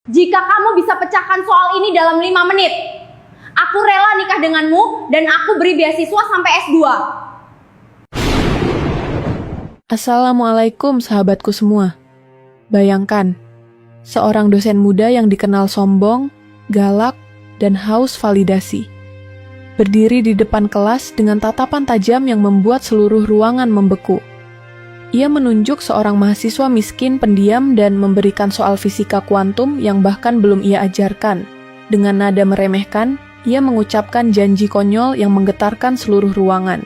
Jika kamu bisa pecahkan soal ini dalam 5 menit, aku rela nikah denganmu dan aku beri beasiswa sampai S2. Assalamualaikum sahabatku semua. Bayangkan, seorang dosen muda yang dikenal sombong, galak, dan haus validasi. Berdiri di depan kelas dengan tatapan tajam yang membuat seluruh ruangan membeku. Ia menunjuk seorang mahasiswa miskin pendiam dan memberikan soal fisika kuantum yang bahkan belum ia ajarkan. Dengan nada meremehkan, ia mengucapkan janji konyol yang menggetarkan seluruh ruangan.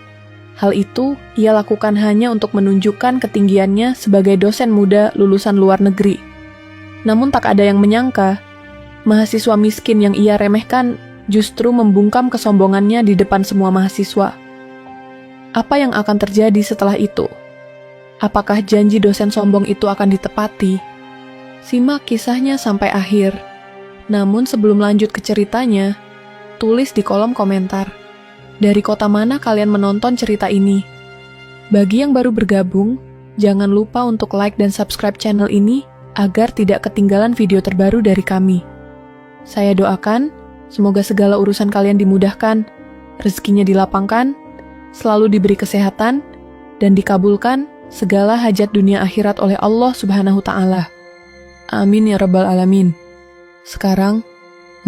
Hal itu ia lakukan hanya untuk menunjukkan ketinggiannya sebagai dosen muda lulusan luar negeri. Namun tak ada yang menyangka, mahasiswa miskin yang ia remehkan justru membungkam kesombongannya di depan semua mahasiswa. Apa yang akan terjadi setelah itu? Apakah janji dosen sombong itu akan ditepati? Simak kisahnya sampai akhir. Namun sebelum lanjut ke ceritanya, tulis di kolom komentar, dari kota mana kalian menonton cerita ini? Bagi yang baru bergabung, jangan lupa untuk like dan subscribe channel ini agar tidak ketinggalan video terbaru dari kami. Saya doakan, semoga segala urusan kalian dimudahkan, rezekinya dilapangkan, selalu diberi kesehatan, dan dikabulkan segala hajat dunia akhirat oleh Allah Subhanahu Ta'ala. Amin ya Rabbal Alamin. Sekarang,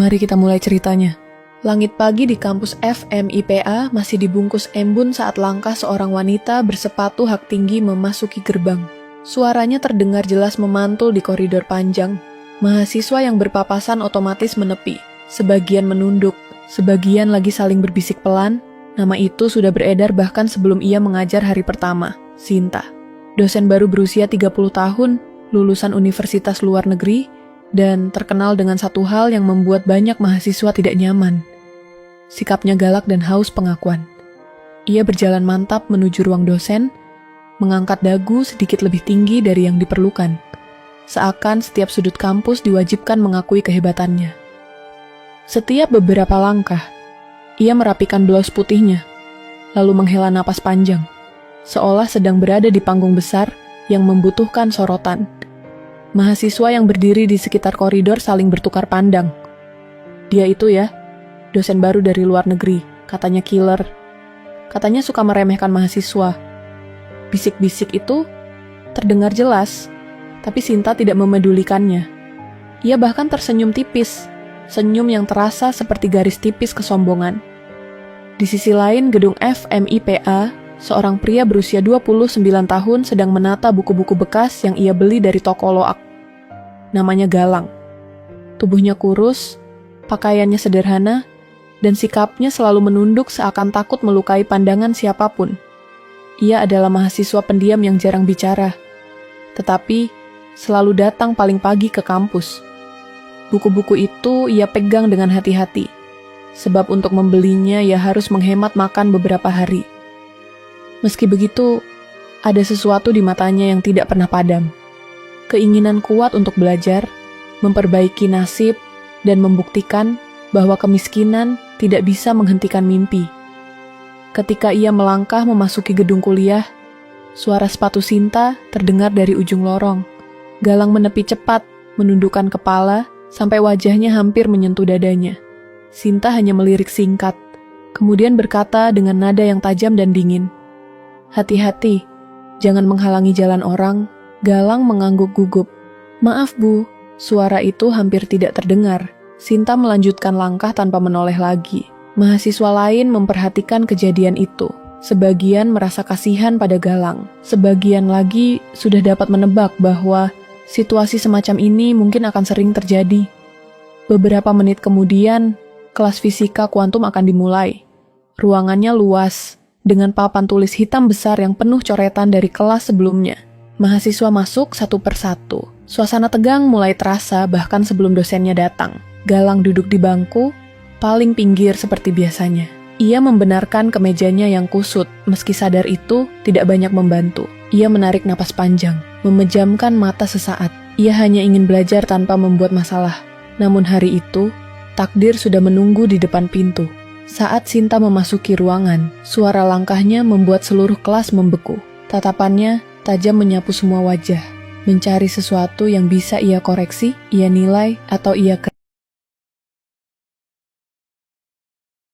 mari kita mulai ceritanya. Langit pagi di kampus FMIPA masih dibungkus embun saat langkah seorang wanita bersepatu hak tinggi memasuki gerbang. Suaranya terdengar jelas memantul di koridor panjang. Mahasiswa yang berpapasan otomatis menepi. Sebagian menunduk, sebagian lagi saling berbisik pelan. Nama itu sudah beredar bahkan sebelum ia mengajar hari pertama. Sinta, dosen baru berusia 30 tahun, lulusan universitas luar negeri, dan terkenal dengan satu hal yang membuat banyak mahasiswa tidak nyaman. Sikapnya galak dan haus pengakuan. Ia berjalan mantap menuju ruang dosen, mengangkat dagu sedikit lebih tinggi dari yang diperlukan. Seakan setiap sudut kampus diwajibkan mengakui kehebatannya. Setiap beberapa langkah, ia merapikan blouse putihnya, lalu menghela napas panjang, seolah sedang berada di panggung besar yang membutuhkan sorotan. Mahasiswa yang berdiri di sekitar koridor saling bertukar pandang. Dia itu ya, dosen baru dari luar negeri, katanya killer. Katanya suka meremehkan mahasiswa. Bisik-bisik itu terdengar jelas, tapi Sinta tidak memedulikannya. Ia bahkan tersenyum tipis, senyum yang terasa seperti garis tipis kesombongan. Di sisi lain gedung FMIPA, seorang pria berusia 29 tahun sedang menata buku-buku bekas yang ia beli dari toko loak. Namanya Galang. Tubuhnya kurus, pakaiannya sederhana, dan sikapnya selalu menunduk seakan takut melukai pandangan siapapun. Ia adalah mahasiswa pendiam yang jarang bicara, tetapi selalu datang paling pagi ke kampus. Buku-buku itu ia pegang dengan hati-hati, sebab untuk membelinya ia harus menghemat makan beberapa hari. Meski begitu, ada sesuatu di matanya yang tidak pernah padam. Keinginan kuat untuk belajar, memperbaiki nasib, dan membuktikan bahwa kemiskinan tidak bisa menghentikan mimpi. Ketika ia melangkah memasuki gedung kuliah, suara sepatu Sinta terdengar dari ujung lorong. Galang menepi cepat, menundukkan kepala, sampai wajahnya hampir menyentuh dadanya. Sinta hanya melirik singkat, kemudian berkata dengan nada yang tajam dan dingin, "Hati-hati, jangan menghalangi jalan orang." Galang mengangguk gugup. "Maaf Bu," suara itu hampir tidak terdengar. Sinta melanjutkan langkah tanpa menoleh lagi. Mahasiswa lain memperhatikan kejadian itu. Sebagian merasa kasihan pada Galang. Sebagian lagi sudah dapat menebak bahwa situasi semacam ini mungkin akan sering terjadi. Beberapa menit kemudian, kelas fisika kuantum akan dimulai. Ruangannya luas, dengan papan tulis hitam besar yang penuh coretan dari kelas sebelumnya. Mahasiswa masuk satu persatu. Suasana tegang mulai terasa bahkan sebelum dosennya datang. Galang duduk di bangku, paling pinggir seperti biasanya. Ia membenarkan kemejanya yang kusut, meski sadar itu tidak banyak membantu. Ia menarik napas panjang, memejamkan mata sesaat. Ia hanya ingin belajar tanpa membuat masalah. Namun hari itu, takdir sudah menunggu di depan pintu. Saat Sinta memasuki ruangan, suara langkahnya membuat seluruh kelas membeku. Tatapannya tajam menyapu semua wajah. mencari sesuatu yang bisa ia koreksi, ia nilai, atau ia